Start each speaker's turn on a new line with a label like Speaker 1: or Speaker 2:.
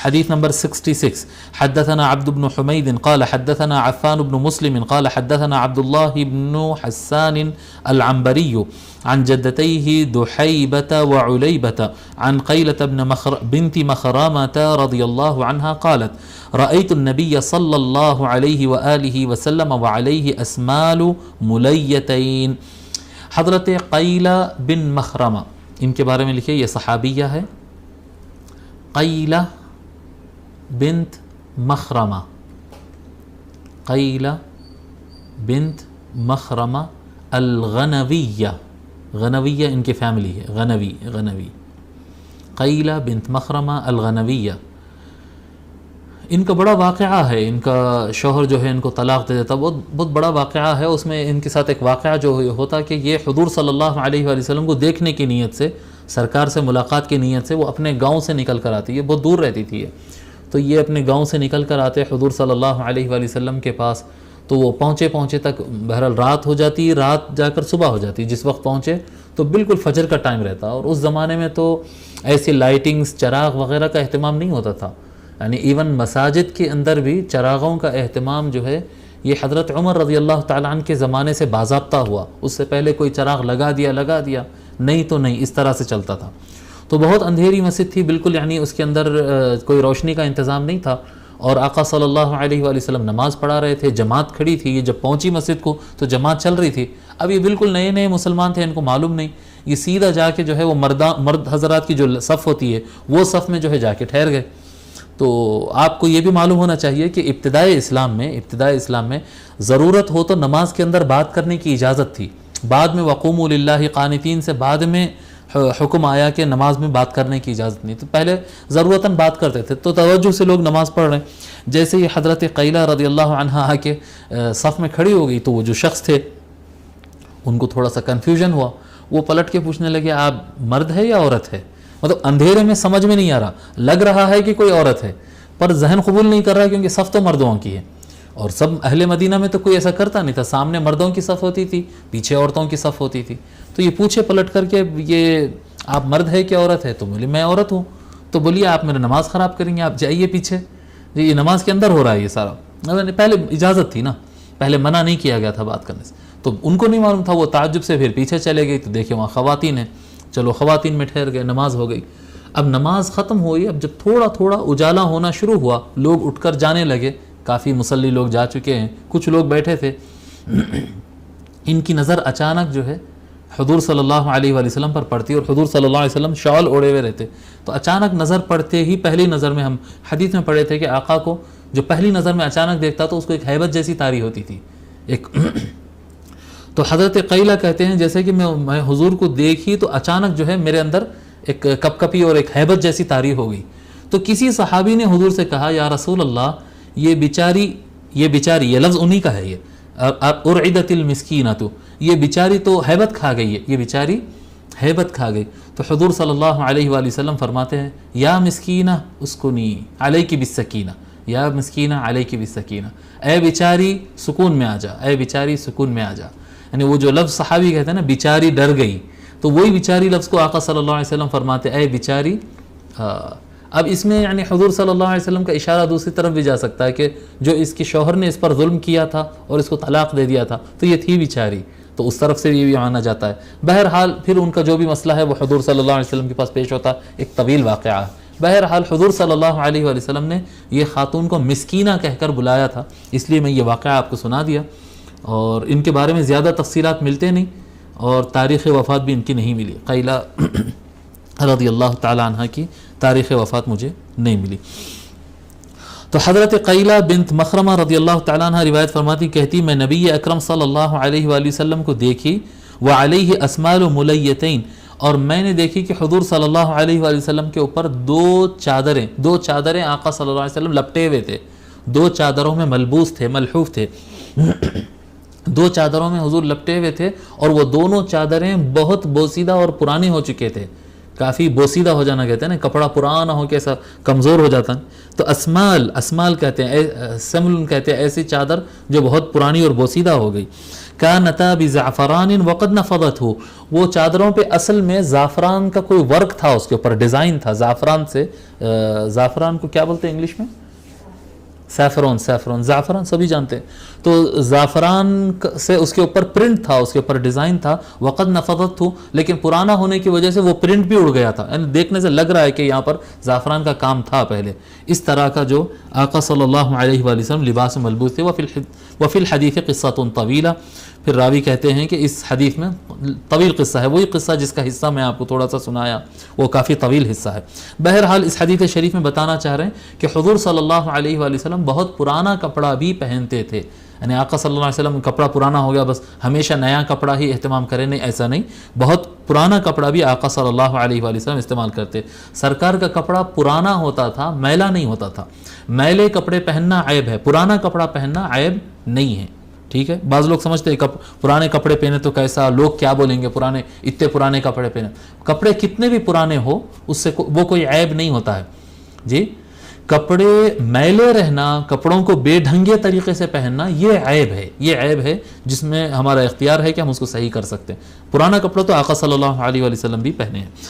Speaker 1: حديث نمبر 66. حدثنا عبد بن حميد قال حدثنا عفان بن مسلم قال حدثنا عبد الله بن حسان العنبري عن جدتيه دحيبة وعليبة عن قيلة بنت مخرامة رضي الله عنها قالت رأيت النبي صلى الله عليه وآله وسلم وعليه أسمال مليتين. حضرت قیلہ بن مخرمہ، ان کے بارے میں لکھے یہ صحابیہ ہے، قیلہ بنت مخرمہ، قیلہ بنت مخرمہ الغنویہ، غنویہ ان کی فیملی ہے، غنوی قیلہ بنت مخرمہ الغنویہ. ان کا بڑا واقعہ ہے، ان کا شوہر جو ہے ان کو طلاق دے دیتا، بہت بڑا واقعہ ہے. اس میں ان کے ساتھ ایک واقعہ جو ہوتا کہ یہ حضور صلی اللہ علیہ وآلہ وسلم کو دیکھنے کی نیت سے، سرکار سے ملاقات کی نیت سے وہ اپنے گاؤں سے نکل کر آتی ہے، بہت دور رہتی تھی تو یہ اپنے گاؤں سے نکل کر آتے حضور صلی اللہ علیہ وآلہ وسلم کے پاس. تو وہ پہنچے تک بہرحال رات ہو جاتی، رات جا کر صبح ہو جاتی. جس وقت پہنچے تو بالکل فجر کا ٹائم رہتا، اور اس زمانے میں تو ایسی لائٹنگز، چراغ وغیرہ کا اہتمام نہیں ہوتا تھا، یعنی ایون مساجد کے اندر بھی چراغوں کا اہتمام جو ہے یہ حضرت عمر رضی اللہ تعالیٰ عنہ کے زمانے سے باضابطہ ہوا. اس سے پہلے کوئی چراغ لگا دیا نہیں تو نہیں، اس طرح سے چلتا تھا. تو بہت اندھیری مسجد تھی بالکل، یعنی اس کے اندر کوئی روشنی کا انتظام نہیں تھا. اور آقا صلی اللہ علیہ وآلہ وسلم نماز پڑھا رہے تھے، جماعت کھڑی تھی. یہ جب پہنچی مسجد کو تو جماعت چل رہی تھی. اب یہ بالکل نئے مسلمان تھے، ان کو معلوم نہیں. یہ سیدھا جا کے جو ہے وہ مرد حضرات کی جو صف ہوتی ہے وہ صف میں جو ہے جا کے ٹھہر گئے. تو آپ کو یہ بھی معلوم ہونا چاہیے کہ ابتدائی اسلام میں ضرورت ہو تو نماز کے اندر بات کرنے کی اجازت تھی. بعد میں وقوموا للہ قانتین سے بعد میں حکم آیا کہ نماز میں بات کرنے کی اجازت نہیں. تو پہلے ضرورتاً بات کرتے تھے، تو توجہ سے لوگ نماز پڑھ رہے ہیں. جیسے ہی حضرت قیلہ رضی اللہ عنہا آ کے صف میں کھڑی ہو گئی تو وہ جو شخص تھے ان کو تھوڑا سا کنفیوژن ہوا. وہ پلٹ کے پوچھنے لگے آپ مرد ہے یا عورت ہے؟ مطلب اندھیرے میں سمجھ میں نہیں آ رہا، لگ رہا ہے کہ کوئی عورت ہے پر ذہن قبول نہیں کر رہا کیونکہ صف تو مردوں کی ہے. اور سب اہل مدینہ میں تو کوئی ایسا کرتا نہیں تھا، سامنے مردوں کی صف ہوتی تھی، پیچھے عورتوں کی صف ہوتی تھی. تو یہ پوچھے پلٹ کر کے یہ آپ مرد ہے کہ عورت ہے؟ تو بولی میں عورت ہوں. تو بولیے آپ میرا نماز خراب کریں گے، آپ جائیے پیچھے. جی یہ نماز کے اندر ہو رہا ہے یہ سارا. پہلے اجازت تھی نا، پہلے منع نہیں کیا گیا تھا بات کرنے سے. تو ان کو نہیں معلوم تھا، وہ تعجب سے پھر پیچھے چلے گئی تو دیکھے وہاں خواتین ہیں. چلو خواتین میں ٹھہر گئے، نماز ہو گئی. اب نماز ختم ہوئی. اب جب تھوڑا اجالا ہونا شروع ہوا، لوگ اٹھ کر جانے لگے. کافی مصلی لوگ جا چکے ہیں، کچھ لوگ بیٹھے تھے. ان کی نظر اچانک جو ہے حضور صلی اللہ علیہ وآلہ وسلم پر پڑتی، اور حضور صلی اللہ علیہ وسلم شال اوڑے ہوئے رہتے. تو اچانک نظر پڑتے ہی پہلی نظر میں، ہم حدیث میں پڑھے تھے کہ آقا کو جو پہلی نظر میں اچانک دیکھتا تو اس کو ایک ہیبت جیسی طاری ہوتی تھی ایک. تو حضرت قیلہ کہتے ہیں جیسے کہ میں حضور کو دیکھی تو اچانک جو ہے میرے اندر ایک کپکپی اور ایک ہیبت جیسی طاری ہو گئی. تو کسی صحابی نے حضور سے کہا یا رسول اللہ یہ بیچاری، یہ لفظ انہی کا ہے، یہ ارعدت المسکینۃ، یہ بیچاری تو ہیبت کھا گئی ہے، یہ بیچاری ہیبت کھا گئی. تو حضور صلی اللہ علیہ وآلہ وسلم فرماتے ہیں یا مسکینہ اسکنی علیکی بالسکینہ، یا مسکینہ علیکی بالسکینہ، اے بیچاری سکون میں آ جا، اے بیچاری سکون میں آ جا. یعنی وہ جو لفظ صحابی کہتے ہیں نا بیچاری ڈر گئی، تو وہی بیچاری لفظ کو آقا صلی اللہ علیہ وسلم فرماتے اے بیچاری. اب اس میں یعنی حضور صلی اللہ علیہ وسلم کا اشارہ دوسری طرف بھی جا سکتا ہے کہ جو اس کے شوہر نے اس پر ظلم کیا تھا اور اس کو طلاق دے دیا تھا تو یہ تھی بیچاری، تو اس طرف سے یہ بھی مانا جاتا ہے. بہرحال پھر ان کا جو بھی مسئلہ ہے وہ حضور صلی اللہ علیہ وسلم کے پاس پیش ہوتا، ایک طویل واقعہ ہے. بہرحال حضور صلی اللہ علیہ وآلہ وسلم نے یہ خاتون کو مسکینہ کہہ کر بلایا تھا، اس لیے میں یہ واقعہ آپ کو سنا دیا. اور ان کے بارے میں زیادہ تفصیلات ملتے نہیں، اور تاریخ وفات بھی ان کی نہیں ملی. قیلہ رضی اللہ تعالی عنہ کی تاریخ وفات مجھے نہیں ملی. تو حضرت قیلہ بنت مخرمہ رضی اللہ تعالیٰ عنہ روایت فرماتی، کہتی میں نبی اکرم صلی اللہ علیہ وآلہ وسلم کو دیکھی وعلیہ اسمال ملیتین، اور میں نے دیکھی کہ حضور صلی اللہ علیہ وآلہ وسلم کے اوپر دو چادریں آقا صلی اللہ علیہ وسلم لپٹے ہوئے تھے، دو چادروں میں ملبوس تھے، ملحوف تھے. دو چادروں میں حضور لپٹے ہوئے تھے، اور وہ دونوں چادریں بہت بوسیدہ اور پرانے ہو چکے تھے. کافی بوسیدہ ہو جانا کہتے ہیں نا، کپڑا پرانا ہو کے ایسا کمزور ہو جاتا ہے. تو اسمال کہتے ہیں، سمل کہتے ہیں ایسی چادر جو بہت پرانی اور بوسیدہ ہو گئی. کانتا بزعفران وقد نفضته، وہ چادروں پہ اصل میں زعفران کا کوئی ورک تھا، اس کے اوپر ڈیزائن تھا زعفران سے، زعفران کو کیا بولتے ہیں انگلش میں؟ سیفرون، سیفرون، زعفران سبھی جانتے ہیں، تو زعفران سے اس کے اوپر پرنٹ تھا، اس کے اوپر ڈیزائن تھا، وقد نفضت، لیکن پرانا ہونے کی وجہ سے وہ پرنٹ بھی اڑ گیا تھا، یعنی دیکھنے سے لگ رہا ہے کہ یہاں پر زعفران کا کام تھا پہلے۔ اس طرح کا جو آقا صلی اللہ علیہ وآلہ وسلم لباس ملبوس تھے۔ وفی الحدیث قصۃ طویلہ، پھر راوی کہتے ہیں کہ اس حدیث میں طویل قصہ ہے، وہی قصہ جس کا حصہ میں آپ کو تھوڑا سا سنایا، وہ کافی طویل حصہ ہے۔ بہرحال اس حدیث شریف میں بتانا چاہ رہے ہیں کہ حضور صلی اللہ علیہ وآلہ وسلم بہت پرانا کپڑا بھی پہنتے تھے، یعنی آقا صلی اللہ علیہ وسلم کپڑا پرانا ہو گیا بس ہمیشہ نیا کپڑا ہی اہتمام کریں، نہیں، ایسا نہیں، بہت پرانا کپڑا بھی آقا صلی اللہ علیہ وآلہ وسلم استعمال کرتے۔ سرکار کا کپڑا پرانا ہوتا تھا، میلا نہیں ہوتا تھا۔ میلے کپڑے پہننا عیب ہے، پرانا کپڑا پہننا عیب نہیں ہے، ٹھیک ہے؟ بعض لوگ سمجھتے ہیں پرانے کپڑے پہنے تو کیسا، لوگ کیا بولیں گے، پرانے اتنے پرانے کپڑے پہنے۔ کپڑے کتنے بھی پرانے ہو اس سے وہ کوئی عیب نہیں ہوتا ہے جی۔ کپڑے میلے رہنا، کپڑوں کو بے ڈھنگے طریقے سے پہننا، یہ عیب ہے، یہ عیب ہے جس میں ہمارا اختیار ہے کہ ہم اس کو صحیح کر سکتے ہیں۔ پرانا کپڑا تو آقا صلی اللہ علیہ وآلہ وسلم بھی پہنے ہیں۔